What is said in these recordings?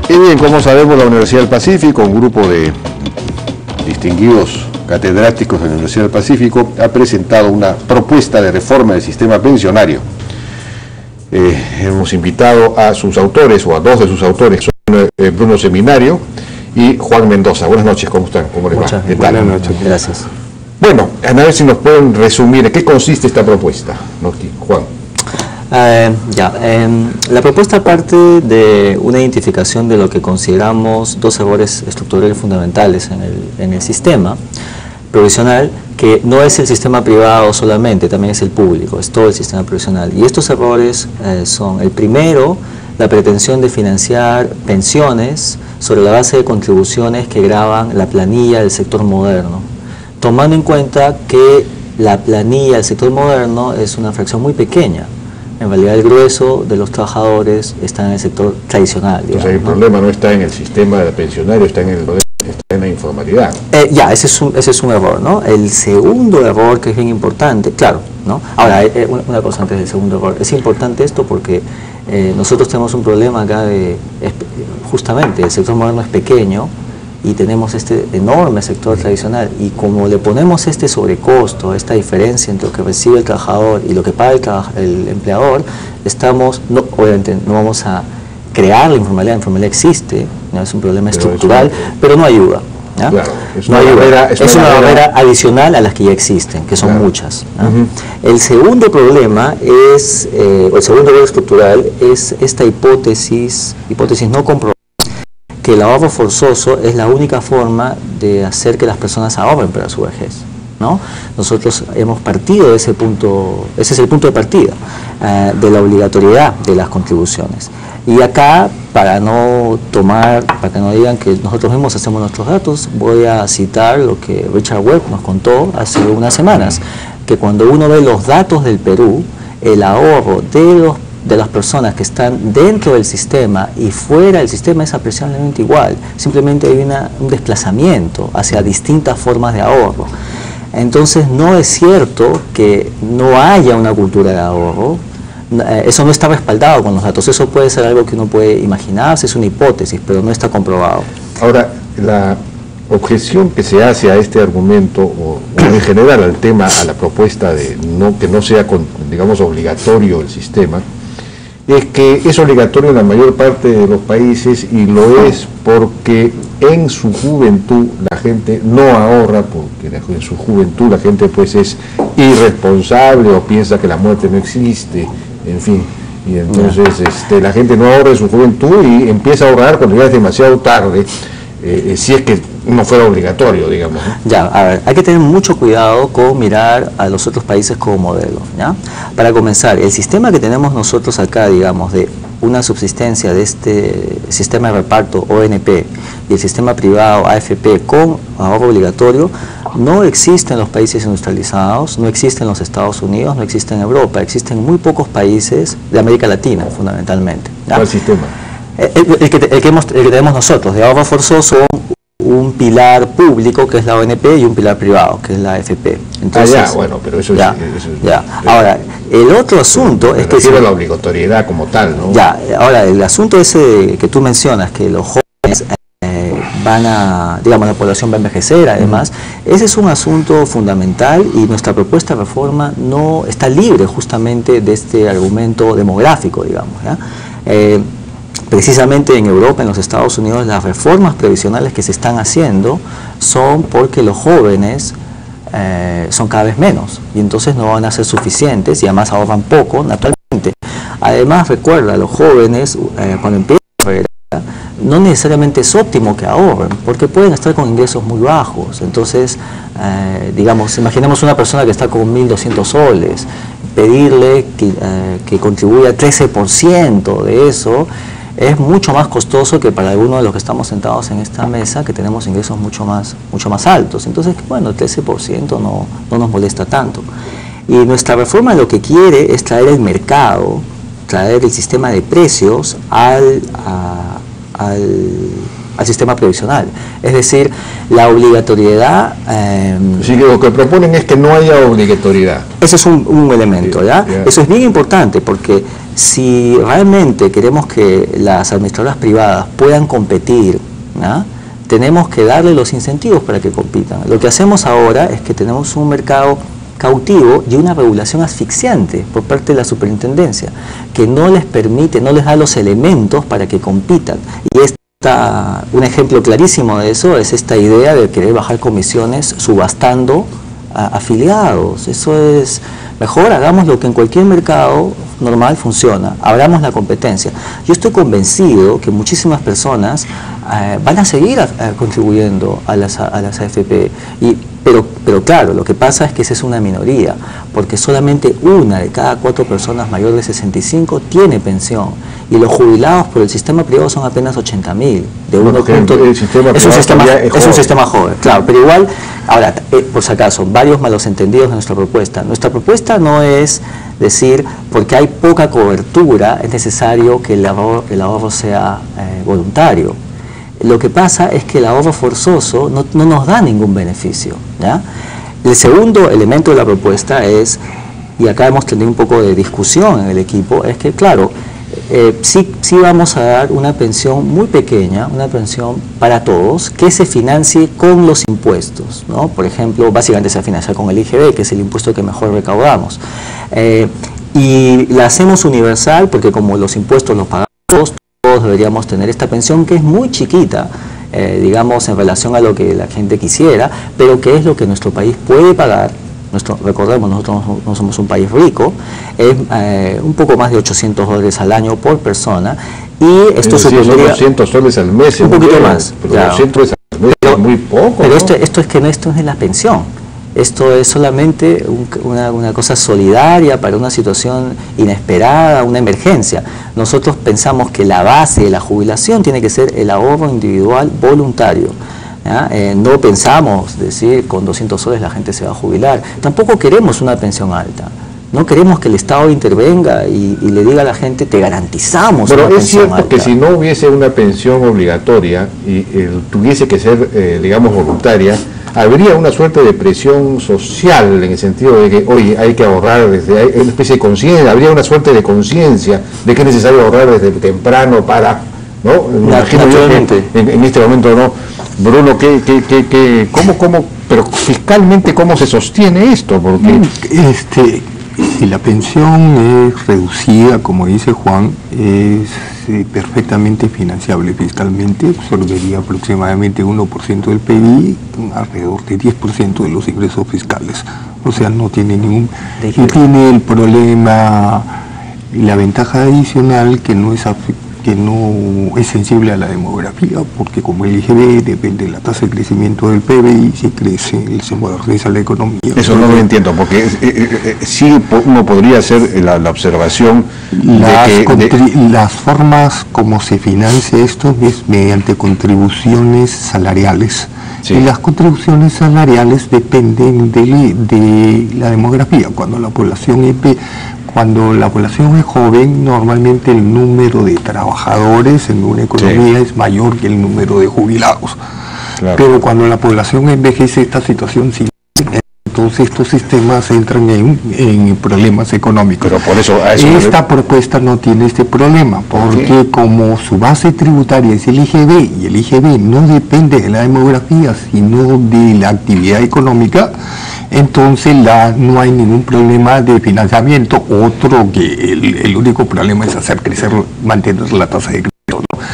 Y bien, como sabemos, la Universidad del Pacífico, un grupo de distinguidos catedráticos de la Universidad del Pacífico, ha presentado una propuesta de reforma del sistema pensionario. Hemos invitado a sus autores, o a dos de sus autores, son Bruno Seminario y Juan Mendoza. Buenas noches, ¿cómo están? ¿Cómo les va? Buenas noches, gracias. Bueno, a ver si nos pueden resumir en qué consiste esta propuesta, ¿no, Juan? La propuesta parte de una identificación de lo que consideramos dos errores estructurales fundamentales en el sistema provisional, que no es el sistema privado solamente, también es el público, es todo el sistema provisional. Y estos errores son, el primero, la pretensión de financiar pensiones sobre la base de contribuciones que graban la planilla del sector moderno, tomando en cuenta que la planilla del sector moderno es una fracción muy pequeña. En realidad el grueso de los trabajadores está en el sector tradicional. Digamos, el problema no está en el sistema pensionario, está en la informalidad. Ese es un error, ¿no? El segundo error, que es bien importante, claro, ¿no? Ahora, una cosa antes del segundo error. Es importante esto porque nosotros tenemos un problema acá justamente, el sector moderno es pequeño y tenemos este enorme sector tradicional, y como le ponemos este sobrecosto, esta diferencia entre lo que recibe el trabajador y lo que paga el empleador, obviamente no vamos a crear la informalidad existe, ¿no? Es un problema estructural, pero no ayuda. ¿no? Claro, es una barrera adicional a las que ya existen, que son muchas. ¿no? El segundo problema es, o el segundo error estructural, es esta hipótesis no comprobada, que el ahorro forzoso es la única forma de hacer que las personas ahorren para su vejez, ¿no? Nosotros hemos partido de ese punto, ese es el punto de partida de la obligatoriedad de las contribuciones. Y acá, para que no digan que nosotros mismos hacemos nuestros datos, voy a citar lo que Richard Webb nos contó hace unas semanas, que cuando uno ve los datos del Perú, el ahorro de las personas que están dentro del sistema y fuera del sistema es apreciablemente igual. Simplemente hay un desplazamiento hacia distintas formas de ahorro. Entonces no es cierto que no haya una cultura de ahorro. Eso no está respaldado con los datos. Eso puede ser algo que uno puede imaginarse, es una hipótesis, pero no está comprobado. Ahora, la objeción que se hace a este argumento, o en general al tema, a la propuesta de que no sea, digamos, obligatorio el sistema, es que es obligatorio en la mayor parte de los países, y lo es porque en su juventud la gente no ahorra, porque en su juventud la gente pues es irresponsable o piensa que la muerte no existe, en fin, y entonces la gente no ahorra en su juventud y empieza a ahorrar cuando ya es demasiado tarde, si es que no fuera obligatorio, digamos. Ya, a ver, hay que tener mucho cuidado con mirar a los otros países como modelo, ¿ya? Para comenzar, el sistema que tenemos nosotros acá, digamos, de una subsistencia de este sistema de reparto ONP y el sistema privado AFP con ahorro obligatorio, no existe en los países industrializados, no existe en los Estados Unidos, no existe en Europa, existe en muy pocos países de América Latina, fundamentalmente, ¿ya? ¿Cuál sistema? El que tenemos nosotros, de ahorro forzoso, un pilar público que es la ONP y un pilar privado que es la AFP. Entonces, bueno, pero eso Ahora, el otro asunto es que... refiero a la obligatoriedad como tal, ¿no? Ahora, el asunto ese que tú mencionas, que los jóvenes la población va a envejecer, además, ese es un asunto fundamental, y nuestra propuesta de reforma no está libre justamente de este argumento demográfico, digamos, ¿ya? Precisamente en Europa, en los Estados Unidos, las reformas previsionales que se están haciendo son porque los jóvenes son cada vez menos, y entonces no van a ser suficientes, y además ahorran poco, naturalmente. Además, recuerda, los jóvenes, cuando empiezan a carrera, no necesariamente es óptimo que ahorren, porque pueden estar con ingresos muy bajos. Entonces, digamos, imaginemos una persona que está con 1.200 soles, pedirle que contribuya 13% de eso, es mucho más costoso que para algunos de los que estamos sentados en esta mesa, que tenemos ingresos mucho más altos. Entonces, bueno, el 13% no nos molesta tanto. Y nuestra reforma lo que quiere es traer el mercado, traer el sistema de precios al al sistema previsional. Es decir, la obligatoriedad... sí, que lo que proponen es que no haya obligatoriedad. Ese es un elemento, ¿ya? Eso es bien importante porque si realmente queremos que las administradoras privadas puedan competir, ¿ya?, tenemos que darle los incentivos para que compitan. Lo que hacemos ahora es que tenemos un mercado cautivo y una regulación asfixiante por parte de la superintendencia, que no les permite, no les da los elementos para que compitan. Y un ejemplo clarísimo de eso es esta idea de querer bajar comisiones subastando a afiliados. Eso es, mejor hagamos lo que en cualquier mercado normal funciona, abramos la competencia. Yo estoy convencido que muchísimas personas van a seguir contribuyendo a las AFP, pero claro, lo que pasa es que esa es una minoría, porque solamente 1 de cada 4 personas mayores de 65 tiene pensión, y los jubilados por el sistema privado son apenas 80.000. Es un sistema joven, claro, pero igual, ahora, por si acaso, varios malos entendidos de nuestra propuesta. Nuestra propuesta no es decir, porque hay poca cobertura, es necesario que el ahorro sea voluntario. Lo que pasa es que el ahorro forzoso no nos da ningún beneficio, ¿ya? El segundo elemento de la propuesta es, y acá hemos tenido un poco de discusión en el equipo, es que claro, sí vamos a dar una pensión muy pequeña, una pensión para todos, que se financie con los impuestos, ¿no? Por ejemplo, básicamente se financia con el IGB, que es el impuesto que mejor recaudamos. Y la hacemos universal porque como los impuestos los pagamos todos deberíamos tener esta pensión que es muy chiquita, digamos, en relación a lo que la gente quisiera, pero que es lo que nuestro país puede pagar. Recordemos, nosotros no somos un país rico, es un poco más de $800 al año por persona, y esto supondría... son $200 al mes. Un poquito más. Pero claro. $200 al mes es muy poco, pero ¿no? esto es la pensión. Esto es solamente una cosa solidaria para una situación inesperada, una emergencia. Nosotros pensamos que la base de la jubilación tiene que ser el ahorro individual voluntario. No pensamos decir con $200 la gente se va a jubilar. Tampoco queremos una pensión alta. No queremos que el Estado intervenga y le diga a la gente, te garantizamos una pensión alta. Pero es cierto que si no hubiese una pensión obligatoria y tuviese que ser, digamos, voluntaria, habría una suerte de presión social en el sentido de que, oye, hay que ahorrar hay una especie de conciencia, habría una suerte de conciencia de que es necesario ahorrar desde temprano para, ¿no? Imagino yo que en este momento, ¿no? Bruno, ¿cómo, pero fiscalmente cómo se sostiene esto? Porque si la pensión es reducida, como dice Juan, es perfectamente financiable fiscalmente, absorbería aproximadamente 1% del PIB, alrededor de 10% de los ingresos fiscales. O sea, no tiene ningún... Y tiene el problema, la ventaja adicional que no es sensible a la demografía, porque como el IGB depende de la tasa de crecimiento del PBI, si crece, se moderniza la economía. Eso no lo entiendo, porque sí uno podría hacer la observación las formas como se financia esto es mediante contribuciones salariales. Sí. Y las contribuciones salariales dependen de la demografía. Cuando la población es joven, normalmente el número de trabajadores en una economía es mayor que el número de jubilados. Claro. Pero cuando la población envejece, esta situación sí. Entonces estos sistemas entran en problemas económicos. Pero por eso esta propuesta no tiene este problema, porque como su base tributaria es el IGB, y el IGB no depende de la demografía, sino de la actividad económica, entonces no hay ningún problema de financiamiento. Otro que el único problema es hacer crecer, mantener la tasa de crédito, ¿no?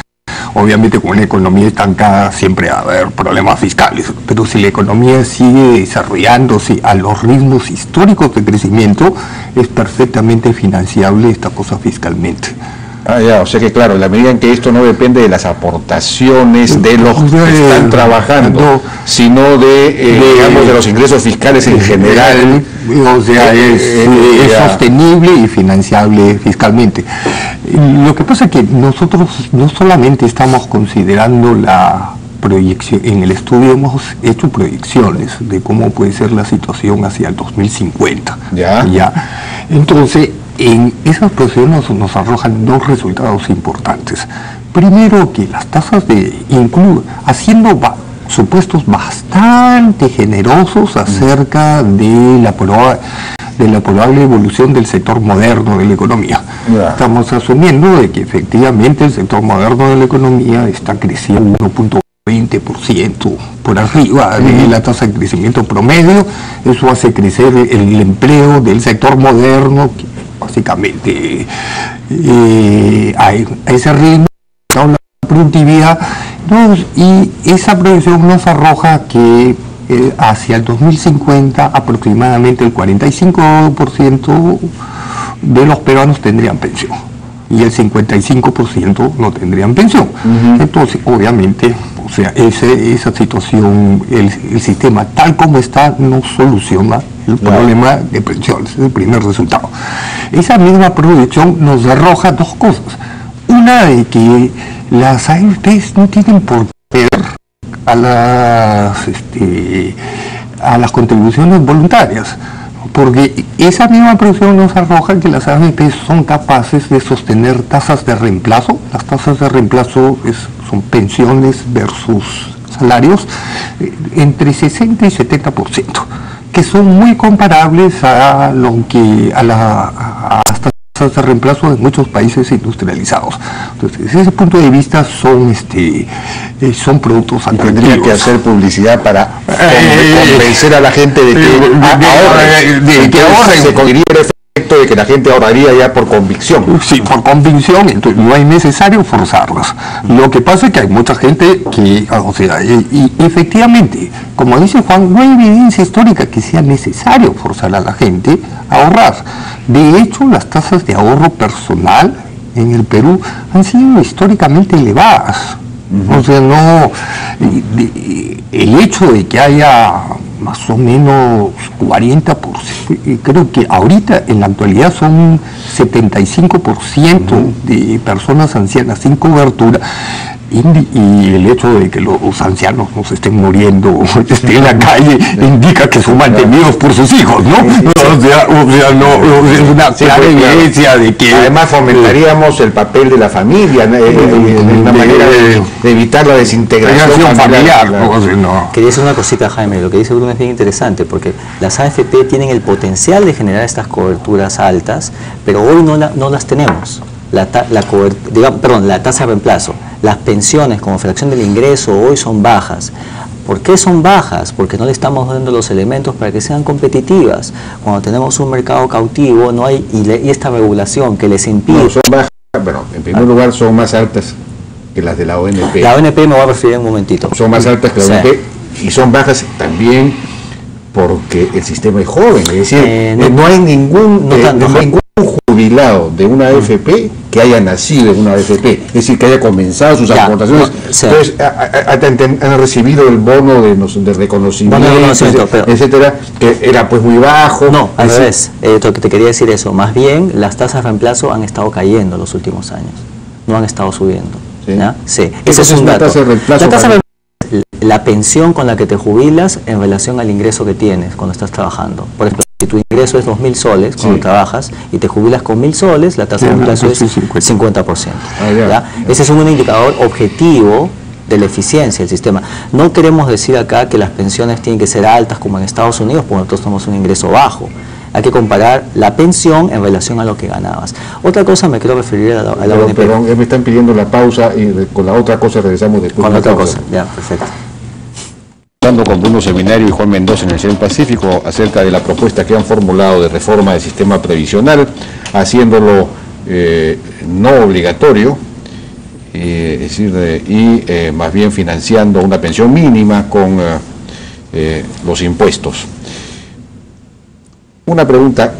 Obviamente con una economía estancada siempre va a haber problemas fiscales, pero si la economía sigue desarrollándose a los ritmos históricos de crecimiento, es perfectamente financiable esta cosa fiscalmente. O sea que claro, en la medida en que esto no depende de las aportaciones de los que están trabajando, sino digamos, de los ingresos fiscales en general. O sea, es sostenible y financiable fiscalmente. Lo que pasa es que nosotros no solamente estamos considerando la proyección, en el estudio hemos hecho proyecciones de cómo puede ser la situación hacia el 2050. Entonces, en esas proyecciones nos arrojan dos resultados importantes. primero que las tasas haciendo supuestos bastante generosos acerca de la probable evolución del sector moderno de la economía. Estamos asumiendo de que efectivamente el sector moderno de la economía está creciendo 1.20% por arriba de la tasa de crecimiento promedio. Eso hace crecer el empleo del sector moderno, que básicamente a ese ritmo la productividad, y esa proyección nos arroja que hacia el 2050 aproximadamente el 45% de los peruanos tendrían pensión y el 55% no tendrían pensión. Entonces, obviamente, o sea, esa situación, el sistema tal como está no soluciona el problema de pensiones, es el primer resultado. Esa misma proyección nos arroja dos cosas. Una, de que las AFPs no tienen por qué a las contribuciones voluntarias, porque esa misma proyección nos arroja que las AFP son capaces de sostener tasas de reemplazo. Las tasas de reemplazo son pensiones versus salarios entre 60 y 70%, que son muy comparables a las tasas de reemplazo de muchos países industrializados. Entonces, desde ese punto de vista son productos atractivos. Tendría que hacer publicidad para convencer a la gente de que ahorren. Se conseguiría el efecto de que la gente ahorraría ya por convicción. Sí, por convicción, entonces no es necesario forzarlas. Lo que pasa es que hay mucha gente que, o sea, y efectivamente, como dice Juan, no hay evidencia histórica que sea necesario forzar a la gente a ahorrar. De hecho, las tasas de ahorro personal en el Perú han sido históricamente elevadas. O sea, el hecho de que haya más o menos 40%, creo que ahorita en la actualidad son 75% de personas ancianas sin cobertura, y el hecho de que los ancianos no se estén muriendo, estén en la calle, indica que son mantenidos por sus hijos, ¿no? O sea, es una clara evidencia de que... Además fomentaríamos el papel de la familia, una manera de evitar la desintegración familiar. Quería decir una cosita, Jaime, lo que dice Bruno es bien interesante, porque las AFP tienen el potencial de generar estas coberturas altas, pero hoy no las tenemos. La tasa de reemplazo. Las pensiones como fracción del ingreso hoy son bajas. ¿Por qué son bajas? Porque no le estamos dando los elementos para que sean competitivas. Cuando tenemos un mercado cautivo no hay y esta regulación que les impide... No, son bajas, pero en primer lugar son más altas que las de la ONP. La ONP me voy a referir en un momentito. Son más altas que la ONP y son bajas también porque el sistema es joven. Es decir, no hay ningún jubilado de una AFP que haya nacido en una AFP, es decir, que haya comenzado sus aportaciones. Entonces, han recibido el bono de reconocimiento, etcétera, que era pues muy bajo. No, al revés. Lo que te quería decir eso, más bien las tasas de reemplazo han estado cayendo los últimos años, no han estado subiendo. Sí. Sí. Ese es un dato. La pensión con la que te jubilas en relación al ingreso que tienes cuando estás trabajando. Por ejemplo, si tu ingreso es 2.000 soles cuando trabajas y te jubilas con 1.000 soles, la tasa de reemplazo es 50%. Ese es un indicador objetivo de la eficiencia del sistema. No queremos decir acá que las pensiones tienen que ser altas como en Estados Unidos, porque nosotros tenemos un ingreso bajo. Hay que comparar la pensión en relación a lo que ganabas. Otra cosa me quiero referir a la ONP. Perdón, me están pidiendo la pausa y con la otra cosa regresamos después. Con la otra cosa, ya, perfecto. Hablando con Bruno Seminario y Juan Mendoza en el CEN Pacífico acerca de la propuesta que han formulado de reforma del sistema previsional, haciéndolo no obligatorio, es decir, más bien financiando una pensión mínima con los impuestos. Una pregunta,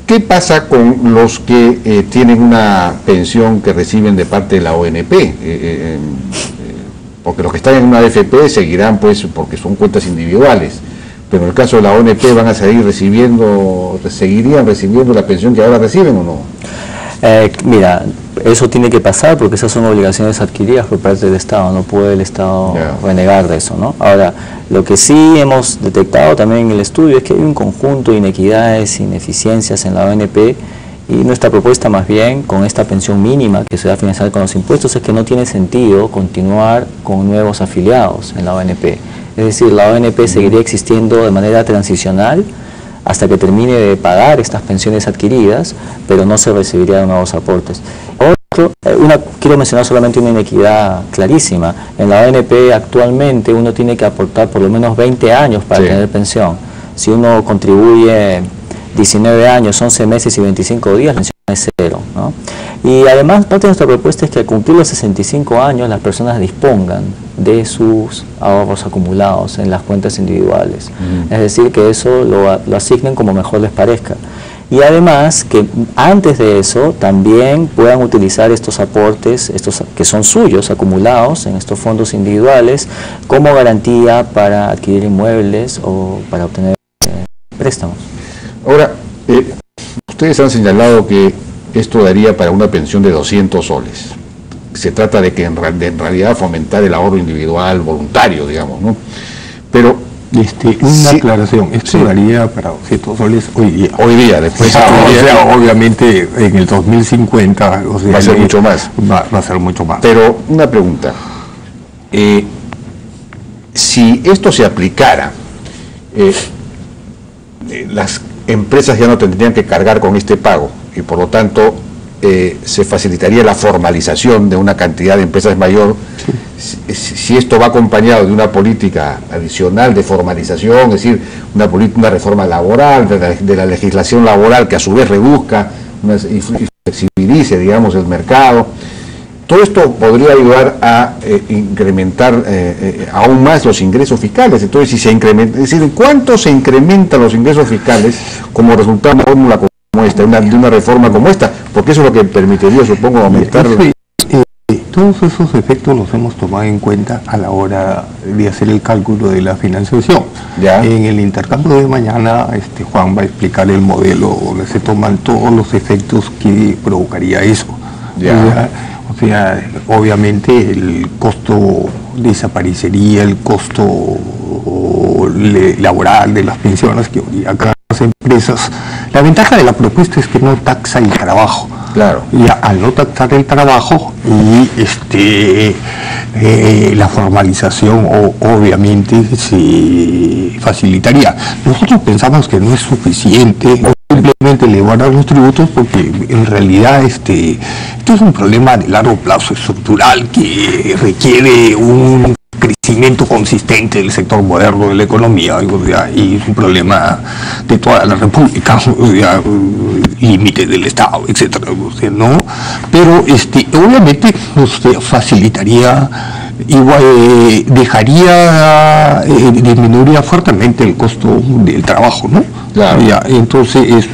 ¿qué pasa con los que tienen una pensión que reciben de parte de la ONP? Porque los que están en una AFP seguirán pues porque son cuentas individuales, pero en el caso de la ONP van a seguirían recibiendo la pensión que ahora reciben o no. Mira, eso tiene que pasar porque esas son obligaciones adquiridas por parte del Estado, no puede el Estado renegar de eso, ¿no? Ahora, lo que sí hemos detectado también en el estudio es que hay un conjunto de inequidades, ineficiencias en la ONP Y nuestra propuesta más bien con esta pensión mínima que se va a financiar con los impuestos es que no tiene sentido continuar con nuevos afiliados en la ONP. Es decir, la ONP seguiría existiendo de manera transicional hasta que termine de pagar estas pensiones adquiridas, pero no se recibirían nuevos aportes. Quiero mencionar solamente una inequidad clarísima. En la ONP actualmente uno tiene que aportar por lo menos 20 años para tener pensión. Si uno contribuye 19 años, 11 meses y 25 días, la pensión es cero, ¿no? Y además, parte de nuestra propuesta es que al cumplir los 65 años las personas dispongan de sus ahorros acumulados en las cuentas individuales. Es decir, que eso lo asignen como mejor les parezca. Y además que antes de eso también puedan utilizar estos aportes, estos que son suyos, acumulados en estos fondos individuales, como garantía para adquirir inmuebles o para obtener préstamos. Ahora, ustedes han señalado que esto daría para una pensión de 200 soles. Se trata de que en realidad fomentar el ahorro individual voluntario, digamos, ¿no? Pero una aclaración, esto daría para 200 soles hoy día. Hoy día, después. Obviamente en el 2050, va a ser mucho más. Va a ser mucho más. Pero una pregunta, si esto se aplicara, las empresas ya no tendrían que cargar con este pago y por lo tanto se facilitaría la formalización de una cantidad de empresas mayor. Si esto va acompañado de una política adicional de formalización, es decir, una reforma laboral, de la legislación laboral que a su vez reduzca y flexibilice, digamos, el mercado, todo esto podría ayudar a incrementar aún más los ingresos fiscales. Entonces, si se incrementa, es decir, ¿cuánto se incrementan los ingresos fiscales como resultado de una fórmula como esta, de una reforma como esta? Porque eso es lo que permitiría, supongo, aumentar. Todos esos efectos los hemos tomado en cuenta a la hora de hacer el cálculo de la financiación. ¿Ya? En el intercambio de mañana, Juan va a explicar el modelo donde se toman todos los efectos que provocaría eso. ¿Ya? O sea, obviamente el costo desaparecería, el costo laboral de las pensiones que habría acá las empresas. La ventaja de la propuesta es que no taxa el trabajo. Claro. Y al no taxar el trabajo y la formalización obviamente se facilitaría. Nosotros pensamos que no es suficiente simplemente elevar los tributos porque en realidad esto es un problema de largo plazo estructural que requiere un crecimiento consistente del sector moderno de la economía, y es un problema de toda la República, límite del Estado, etcétera, ¿no? Pero obviamente facilitaría, igual disminuiría fuertemente el costo del trabajo, ¿no? Claro. Entonces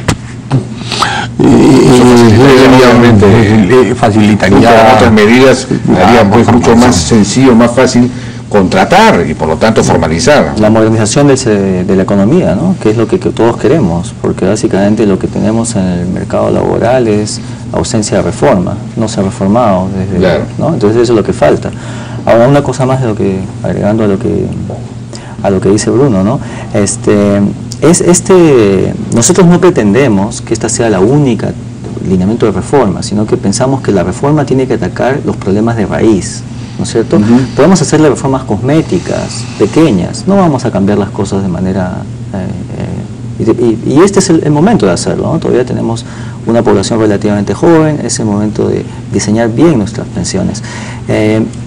facilitaría otras medidas, haría pues mucho más sencillo, más fácil contratar y por lo tanto formalizar. La modernización de la economía, ¿no? Que es lo que todos queremos, porque básicamente lo que tenemos en el mercado laboral es ausencia de reforma, no se ha reformado desde, claro, ¿no? Entonces eso es lo que falta. Ahora una cosa más de lo que, agregando a lo que dice Bruno, ¿no? Nosotros no pretendemos que esta sea la única lineamiento de reforma, sino que pensamos que la reforma tiene que atacar los problemas de raíz, ¿no es cierto? Podemos hacerle reformas cosméticas, pequeñas, no vamos a cambiar las cosas de manera... y este es el momento de hacerlo, ¿no? Todavía tenemos una población relativamente joven, es el momento de diseñar bien nuestras pensiones.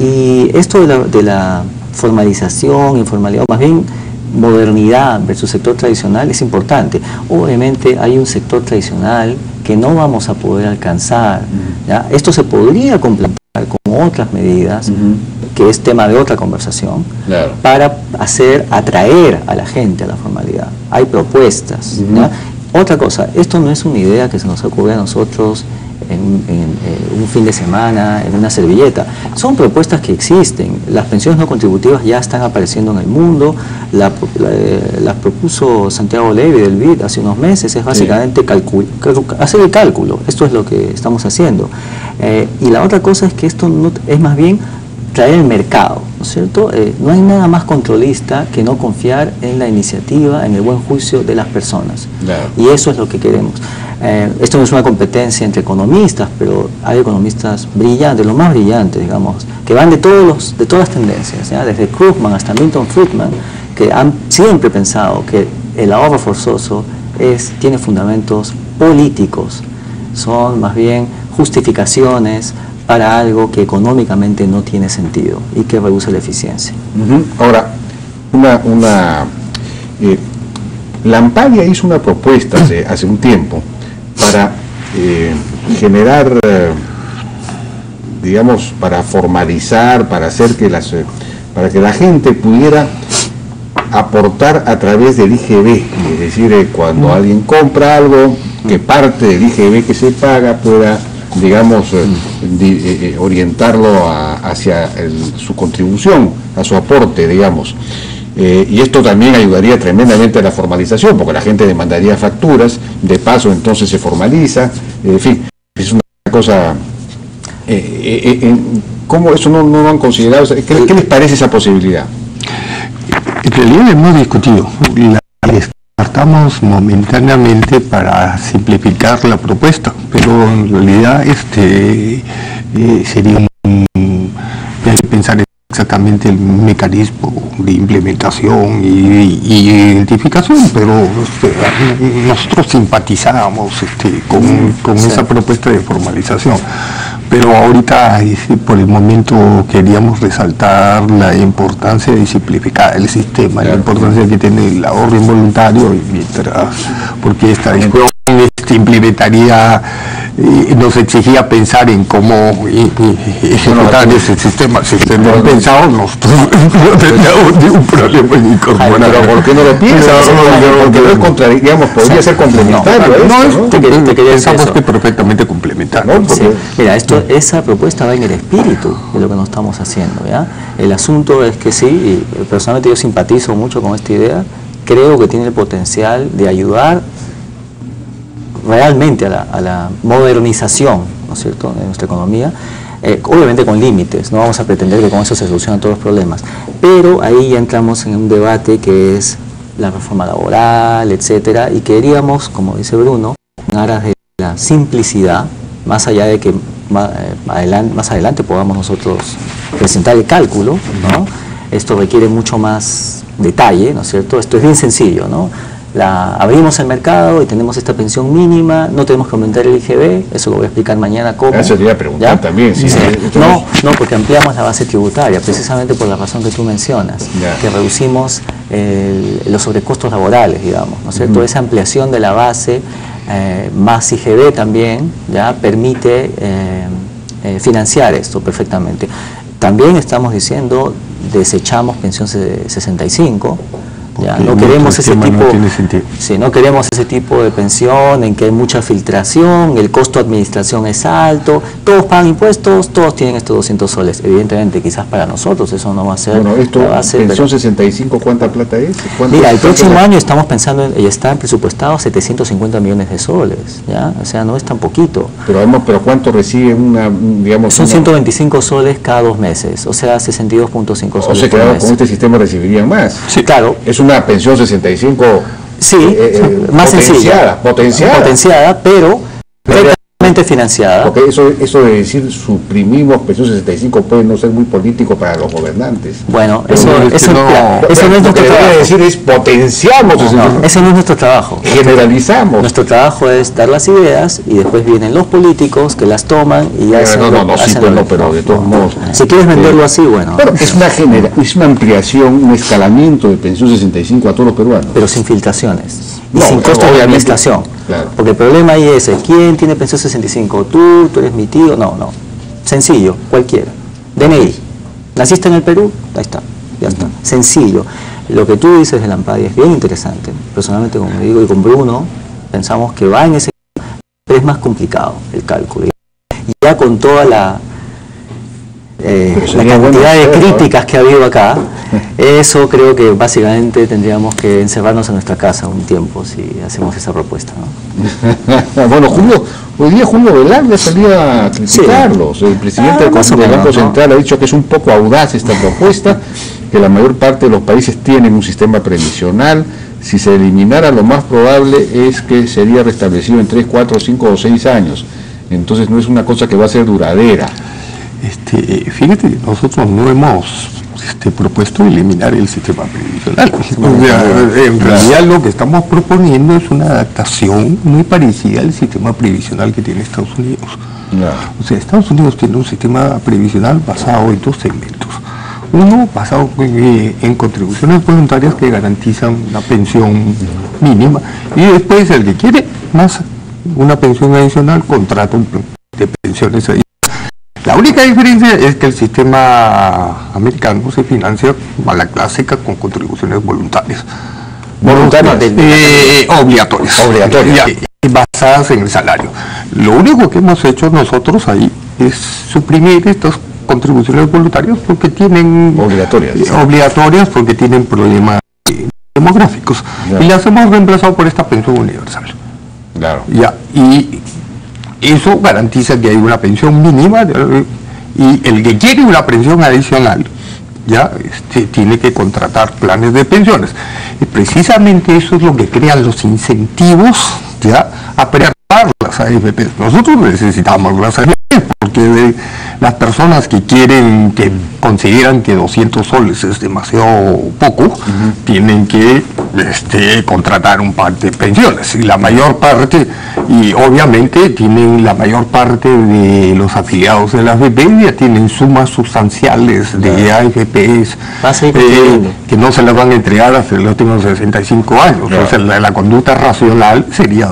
Y esto de la formalización, informalidad, o más bien modernidad versus sector tradicional es importante. Obviamente hay un sector tradicional que no vamos a poder alcanzar, ¿ya? Esto se podría complementar con otras medidas, que es tema de otra conversación, claro, para atraer a la gente a la formalidad. Hay propuestas, ¿ya? Otra cosa, esto no es una idea que se nos ocurre a nosotros en un fin de semana, en una servilleta. Son propuestas que existen. Las pensiones no contributivas ya están apareciendo en el mundo. Las propuso Santiago Levy del BID hace unos meses. Es básicamente hacer el cálculo. Esto es lo que estamos haciendo. Y la otra cosa es que esto no, es más bien traer el mercado, ¿no es cierto? No hay nada más controlista que no confiar en la iniciativa, en el buen juicio de las personas. Claro. Y eso es lo que queremos. Esto no es una competencia entre economistas, pero hay economistas brillantes, los más brillantes, digamos, que van de todas las tendencias, ¿ya? Desde Krugman hasta Milton Friedman, que han siempre pensado que el ahorro forzoso tiene fundamentos políticos, son más bien justificaciones para algo que económicamente no tiene sentido y que reduce la eficiencia. Ahora, la Amparia hizo una propuesta hace un tiempo para generar, digamos, para formalizar, para hacer que para que la gente pudiera aportar a través del IGB, es decir, cuando alguien compra algo, que parte del IGB que se paga pueda, digamos, orientarlo hacia su contribución, a su aporte, digamos. Y esto también ayudaría tremendamente a la formalización, porque la gente demandaría facturas, de paso entonces se formaliza, en fin, es una cosa... ¿Cómo eso no lo han considerado? ¿Qué les parece esa posibilidad? En realidad hemos discutido, la descartamos momentáneamente para simplificar la propuesta, pero en realidad sería hay que pensar exactamente el mecanismo de implementación y identificación, pero nosotros simpatizamos con esa propuesta de formalización. Pero ahorita, por el momento, queríamos resaltar la importancia de simplificar el sistema, la importancia que tiene el ahorro involuntario, porque esta discusión implementaría, nos exigía pensar en cómo ejecutar ese sistema. Si usted no ha pensado, nosotros no teníamos ningún problema en incorporar. Pero ¿por qué no lo piensa? Porque digamos, podría ser complementario. Pensamos que es perfectamente complementario. Sí. Mira, esa propuesta va en el espíritu de lo que nos estamos haciendo, ¿ya? El asunto es que sí, y personalmente yo simpatizo mucho con esta idea, creo que tiene el potencial de ayudar realmente a la modernización, ¿no es cierto?, de nuestra economía, obviamente con límites, no vamos a pretender que con eso se solucionan todos los problemas, pero ahí ya entramos en un debate que es la reforma laboral, etcétera, y queríamos, como dice Bruno, en aras de la simplicidad, más allá de que más adelante podamos nosotros presentar el cálculo, ¿no? Esto requiere mucho más detalle, ¿no es cierto? Esto es bien sencillo, ¿no? Abrimos el mercado y tenemos esta pensión mínima, no tenemos que aumentar el IGB, eso lo voy a explicar mañana cómo. Eso te iba a preguntar también. Sí. No, porque ampliamos la base tributaria, precisamente por la razón que tú mencionas, que reducimos los sobrecostos laborales, digamos, ¿no es cierto? Esa ampliación de la base, más IGB también, ya permite financiar esto perfectamente. También estamos diciendo, desechamos pensión 65, ya, no queremos ese tipo, no queremos ese tipo de pensión en que hay mucha filtración, el costo de administración es alto, todos pagan impuestos, todos tienen estos 200 soles. Evidentemente, quizás para nosotros eso no va a ser... Bueno, esto, pensión 65, ¿cuánta plata es? Mira, el próximo año estamos pensando, y están presupuestados 750 millones de soles, ¿ya? O sea, no es tan poquito. Pero ¿cuánto recibe digamos... Son 125 soles cada 2 meses, o sea, 62.5 soles. O sea, que con este sistema recibirían más. Sí, claro. Es una pensión 65 más sencilla, potenciada, pero perfectamente financiada. Porque eso de decir suprimimos pensión 65 puede no ser muy político para los gobernantes. Bueno, eso no es nuestro trabajo. Decir es potenciamos. Ese no es nuestro trabajo. Generalizamos. Nuestro trabajo es dar las ideas y después vienen los políticos que las toman y ya pero de todos modos. Si quieres venderlo así, bueno. Es una ampliación, un escalamiento de pensión 65 a todos los peruanos. Pero sin filtraciones. Y sin costos de administración. Claro. Porque el problema ahí es, ¿quién tiene pensión 65? ¿Tú eres mi tío? No. Sencillo, cualquiera. DNI. ¿Naciste en el Perú? Ahí está, ya está. Sencillo. Lo que tú dices de la Amparia es bien interesante. Personalmente, como digo, y con Bruno, pensamos que va en ese... Pero es más complicado el cálculo. Y ya con toda la cantidad de críticas que ha habido acá, eso creo que básicamente tendríamos que encerrarnos en nuestra casa un tiempo si hacemos esa propuesta, ¿no? Bueno, hoy día Julio Velarde salía a criticarlos. El presidente del Banco Central ha dicho que es un poco audaz esta propuesta, que la mayor parte de los países tienen un sistema previsional, si se eliminara, lo más probable es que sería restablecido en 3, 4, 5 o 6 años. Entonces no es una cosa que va a ser duradera. Fíjate, nosotros no hemos propuesto eliminar el sistema previsional. O sea, en realidad lo que estamos proponiendo es una adaptación muy parecida al sistema previsional que tiene Estados Unidos. O sea, Estados Unidos tiene un sistema previsional basado en 2 segmentos. Uno basado en contribuciones voluntarias que garantizan una pensión mínima, y después el que quiere más una pensión adicional contrata un plan de pensiones adicionales. La única diferencia es que el sistema americano se financia a la clásica con contribuciones voluntarias. Obligatorias. Basadas en el salario. Lo único que hemos hecho nosotros ahí es suprimir estas contribuciones voluntarias porque tienen obligatorias porque tienen problemas demográficos, y las hemos reemplazado por esta pensión universal. Y eso garantiza que hay una pensión mínima, y el que quiere una pensión adicional tiene que contratar planes de pensiones, y precisamente eso es lo que crean los incentivos a preparar las AFP. Nosotros necesitamos las AFP porque las personas que consideran que 200 soles es demasiado poco, tienen que contratar un par de pensiones, y la mayor parte, y obviamente la mayor parte de los afiliados de la AFP ya tienen sumas sustanciales de AFPs que no se las van a entregar hasta los últimos 65 años. Entonces la conducta racional sería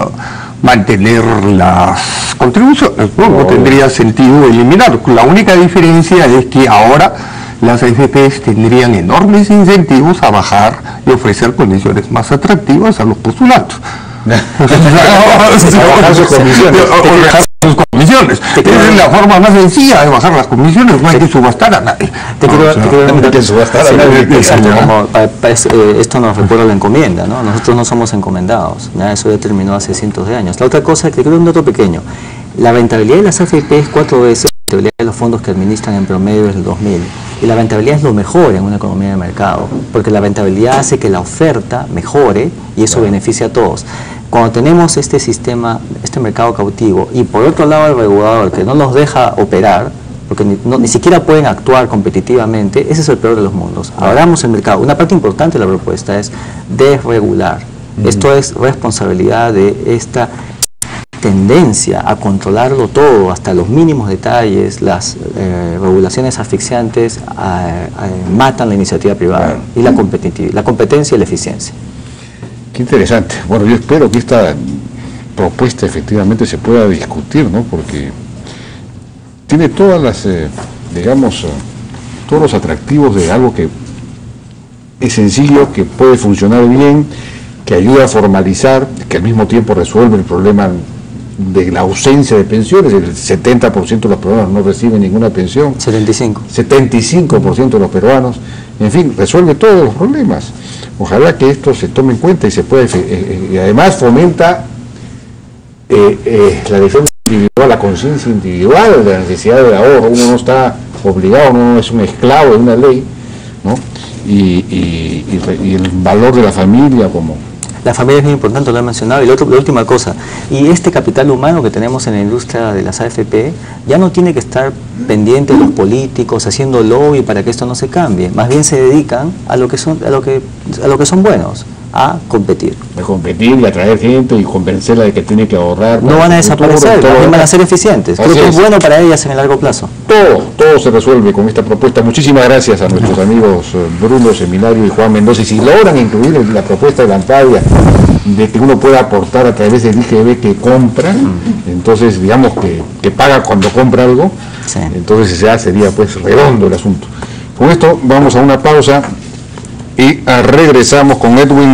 mantener las contribuciones, no tendría sentido eliminar. La única diferencia es que ahora las AFPs tendrían enormes incentivos a bajar y ofrecer condiciones más atractivas a los postulantes. Bajar sus comisiones. Esa es la forma más sencilla de bajar las comisiones, no hay que subastar a nadie. Esto nos recuerda la encomienda, ¿no? Nosotros no somos encomendados, eso ya terminó hace cientos de años. La otra cosa, te quiero un dato pequeño: la rentabilidad de las AFP es 4 veces la rentabilidad de los fondos que administran en promedio desde el 2000, y la rentabilidad es lo mejor en una economía de mercado, porque la rentabilidad hace que la oferta mejore y eso beneficia a todos. Cuando tenemos este sistema, este mercado cautivo, y por otro lado el regulador que no los deja operar, porque ni siquiera pueden actuar competitivamente, ese es el peor de los mundos. Abramos el mercado. Una parte importante de la propuesta es desregular. Esto es responsabilidad de esta tendencia a controlarlo todo, hasta los mínimos detalles. Las regulaciones asfixiantes matan la iniciativa privada y la competencia y la eficiencia. Qué interesante. Bueno, yo espero que esta propuesta efectivamente se pueda discutir, ¿no? Porque tiene todas las, todos los atractivos de algo que es sencillo, que puede funcionar bien, que ayuda a formalizar, que al mismo tiempo resuelve el problema de la ausencia de pensiones. El 70% de los peruanos no reciben ninguna pensión. 75% de los peruanos. En fin, resuelve todos los problemas. Ojalá que esto se tome en cuenta y se pueda, y además fomenta la defensa individual, la conciencia individual de la necesidad de ahorro. Uno no está obligado, uno no es un esclavo de una ley, ¿no? Y el valor de la familia como... La familia es muy importante, lo he mencionado. Y la última cosa, y este capital humano que tenemos en la industria de las AFP ya no tiene que estar pendiente de los políticos haciendo lobby para que esto no se cambie. Más bien se dedican a lo que son buenos, a competir. A competir y atraer gente y convencerla de que tiene que ahorrar. No van a desaparecer, también van a ser eficientes. Creo que es bueno para ellas en el largo plazo. Todo se resuelve con esta propuesta. Muchísimas gracias a nuestros amigos Bruno Seminario y Juan Mendoza. Y si logran incluir en la propuesta de la ANTADIA de que uno pueda aportar a través del IGB que compra, entonces digamos que paga cuando compra algo, entonces ya sería pues redondo el asunto. Con esto vamos a una pausa y regresamos con Edwin.